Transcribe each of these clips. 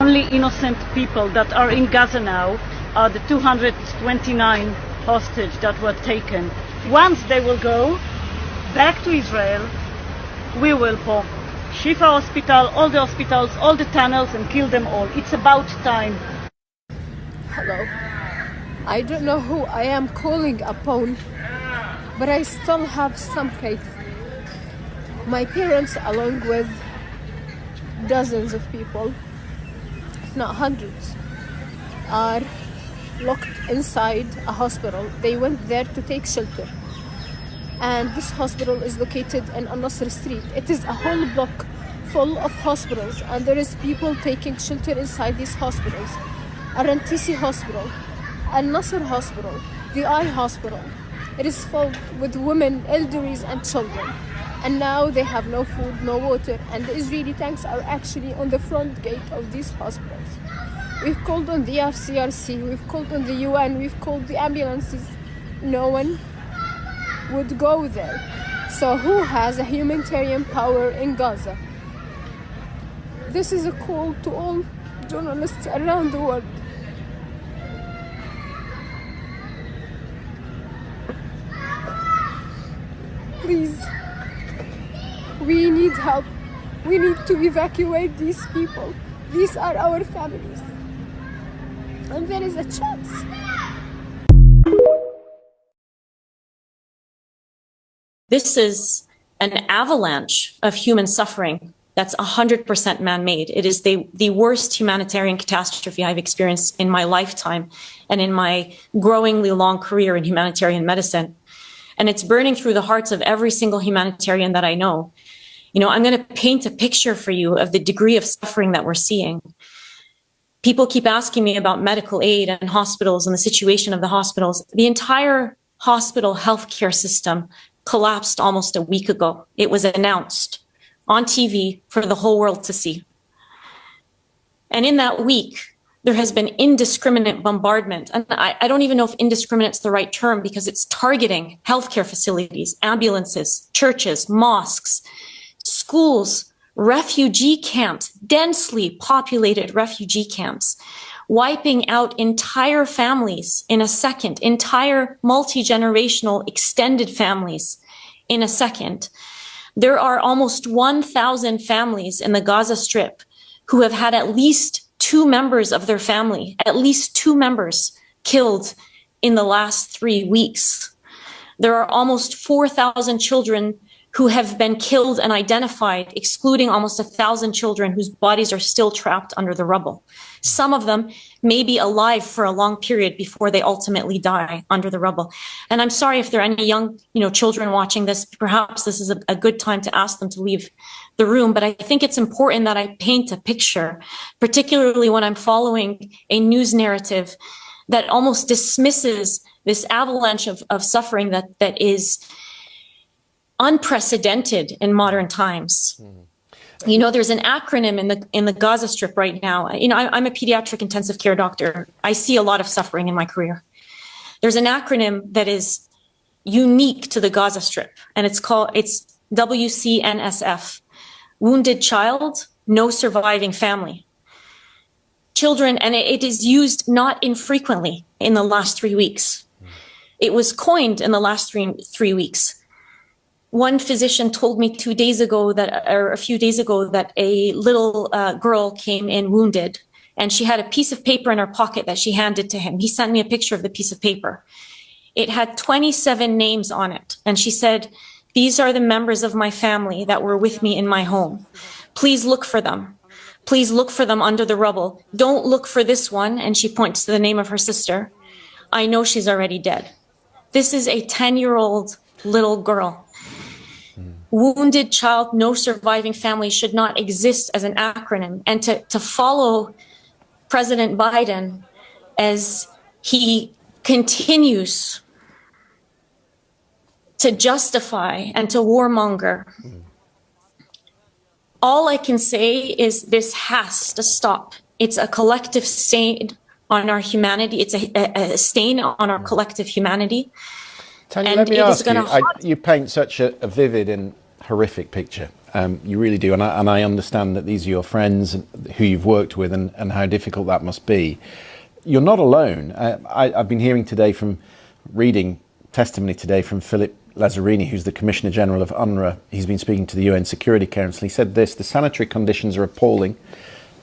only innocent people that are in Gaza now are the 229 hostage that were taken. Once they will go back to Israel, we will bomb Shifa Hospital, all the hospitals, all the tunnels, and kill them all. It's about time. Hello. I don't know who I am calling upon, but I still have some faith. My parents, along with dozens of people, if not hundreds, are locked inside a hospital. They went there to take shelter. And this hospital is located in Al-Nasr Street. It is a whole block full of hospitals, and there is people taking shelter inside these hospitals. Al-Rantisi Hospital, Al-Nasr Hospital, the Eye Hospital. It is filled with women, elderlies, and children. And now they have no food, no water, and the Israeli tanks are actually on the front gate of these hospitals. We've called on the RCRC, we've called on the UN, we've called the ambulances. No one would go there. So who has a humanitarian power in Gaza? This is a call to all journalists around the world. Please, we need help. We need to evacuate these people. These are our families. And there is a chance. This is an avalanche of human suffering that's 100% man-made. It is the worst humanitarian catastrophe I've experienced in my lifetime and in my growingly long career in humanitarian medicine. And it's burning through the hearts of every single humanitarian that I know. You know, I'm going to paint a picture for you of the degree of suffering that we're seeing. People keep asking me about medical aid and hospitals and the situation of the hospitals. The entire hospital healthcare system collapsed almost a week ago. It was announced on TV for the whole world to see. And in that week, there has been indiscriminate bombardment. And I don't even know if indiscriminate is the right term, because it's targeting healthcare facilities, ambulances, churches, mosques, schools, refugee camps, densely populated refugee camps, wiping out entire families in a second, entire multi-generational extended families in a second. There are almost 1,000 families in the Gaza Strip who have had at least two members of their family, at least two members killed in the last 3 weeks. There are almost 4,000 children who have been killed and identified, excluding almost 1,000 children whose bodies are still trapped under the rubble. Some of them may be alive for a long period before they ultimately die under the rubble. And I'm sorry if there are any young, children watching this. Perhaps this is a good time to ask them to leave the room. But I think it's important that I paint a picture, particularly when I'm following a news narrative that almost dismisses this avalanche of suffering that is unprecedented in modern times. There's an acronym in the Gaza Strip right now. I'm a pediatric intensive care doctor. I see a lot of suffering in my career. There's an acronym that is unique to the Gaza Strip, and it's WCNSF. Wounded child, no surviving family. Children, and it is used not infrequently in the last 3 weeks. It was coined in the last three weeks. One physician told me a few days ago that a little girl came in wounded, and she had a piece of paper in her pocket that she handed to him. He sent me a picture of the piece of paper. It had 27 names on it, and she said, "These are the members of my family that were with me in my home. Please look for them. Please look for them under the rubble. Don't look for this one," and she points to the name of her sister. "I know she's already dead." This is a 10-year-old little girl. Wounded child, no surviving family should not exist as an acronym. And to follow President Biden as he continues to justify and to warmonger, all I can say is this has to stop. It's a collective stain on our humanity. It's a stain on our collective humanity. Tanya, let me ask you, you paint such a vivid and horrific picture You really do. And I understand that these are your friends who you've worked with and how difficult that must be. You're not alone. I've been hearing today reading testimony today from Philip Lazzarini, who's the Commissioner General of UNRWA. He's been speaking to the UN Security Council. He said this: the sanitary conditions are appalling.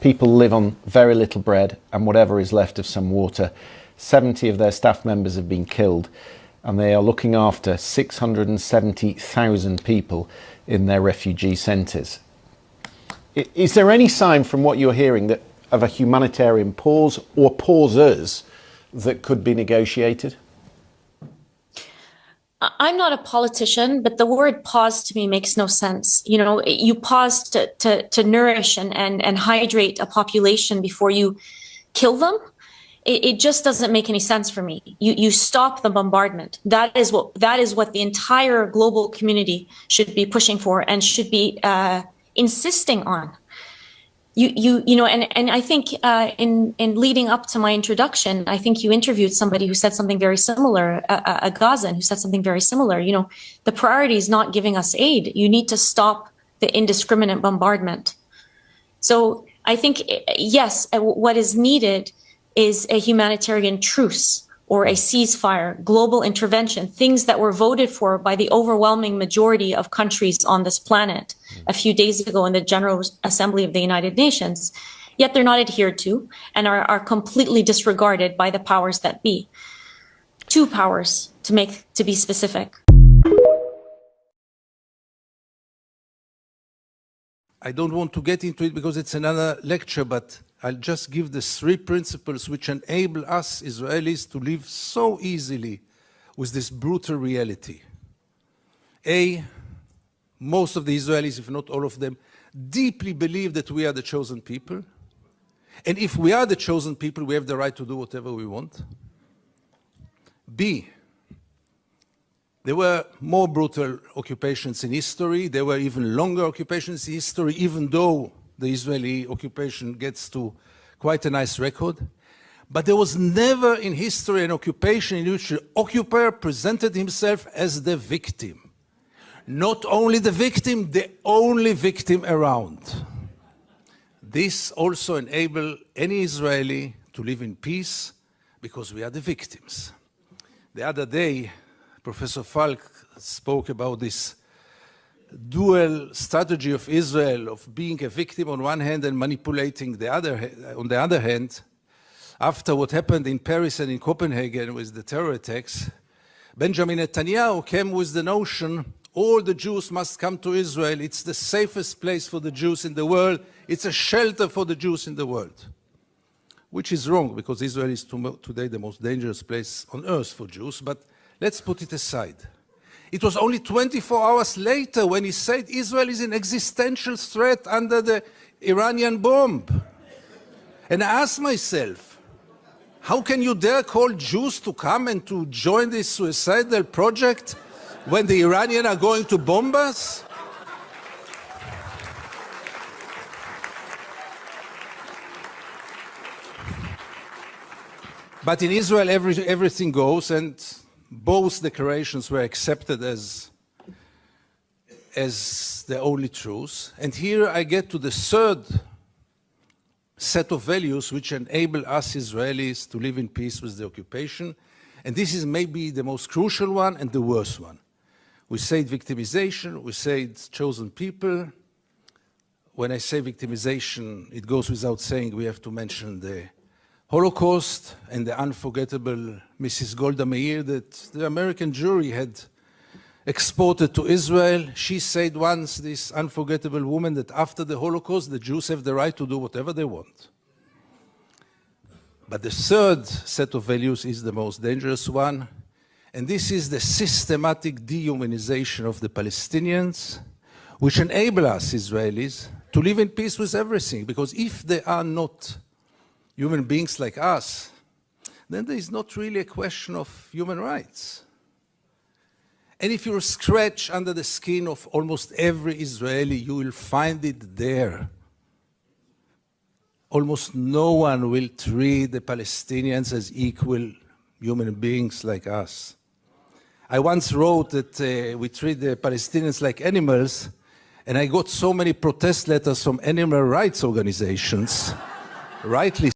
People live on very little bread and whatever is left of some water. 70 of their staff members have been killed, and they are looking after 670,000 people in their refugee centres. Is there any sign from what you're hearing of a humanitarian pause or pauses that could be negotiated? I'm not a politician, but the word pause to me makes no sense. You know, you pause to nourish and hydrate a population before you kill them. It just doesn't make any sense for me. You stop the bombardment. That is what the entire global community should be pushing for and should be insisting on. You know, and I think in leading up to my introduction, I think you interviewed somebody who said something very similar, a Gazan who said something very similar. You know, the priority is not giving us aid. You need to stop the indiscriminate bombardment. So I think, yes, what is needed is a humanitarian truce or a ceasefire, global intervention, things that were voted for by the overwhelming majority of countries on this planet a few days ago in the General Assembly of the United Nations, yet they're not adhered to and are completely disregarded by the powers that be. Two powers, to be specific. I don't want to get into it because it's another lecture, but I'll just give the 3 principles which enable us Israelis to live so easily with this brutal reality. A, most of the Israelis, if not all of them, deeply believe that we are the chosen people. And if we are the chosen people, we have the right to do whatever we want. B, there were more brutal occupations in history. There were even longer occupations in history, even though the Israeli occupation gets to quite a nice record. But there was never in history an occupation in which the occupier presented himself as the victim. Not only the victim, the only victim around. This also enables any Israeli to live in peace because we are the victims. The other day, Professor Falk spoke about this dual strategy of Israel of being a victim on one hand and manipulating on the other hand. After what happened in Paris and in Copenhagen with the terror attacks, Benjamin Netanyahu came with the notion all the Jews must come to Israel. It's the safest place for the Jews in the world. It's a shelter for the Jews in the world. Which is wrong, because Israel is today the most dangerous place on earth for Jews. But let's put it aside. It was only 24 hours later when he said Israel is an existential threat under the Iranian bomb. And I asked myself, how can you dare call Jews to come and to join this suicidal project when the Iranians are going to bomb us? But in Israel, everything goes, and both declarations were accepted as the only truth. And here I get to the third set of values which enable us Israelis to live in peace with the occupation. And this is maybe the most crucial one and the worst one. We say victimization, we say chosen people. When I say victimization, it goes without saying we have to mention the Holocaust and the unforgettable Mrs. Golda Meir that the American jury had exported to Israel. She said once, this unforgettable woman, that after the Holocaust, the Jews have the right to do whatever they want. But the third set of values is the most dangerous one, and this is the systematic dehumanization of the Palestinians, which enable us Israelis to live in peace with everything, because if they are not human beings like us, then there is not really a question of human rights. And if you scratch under the skin of almost every Israeli, you will find it there. Almost no one will treat the Palestinians as equal human beings like us. I once wrote that we treat the Palestinians like animals, And I got so many protest letters from animal rights organizations, rightly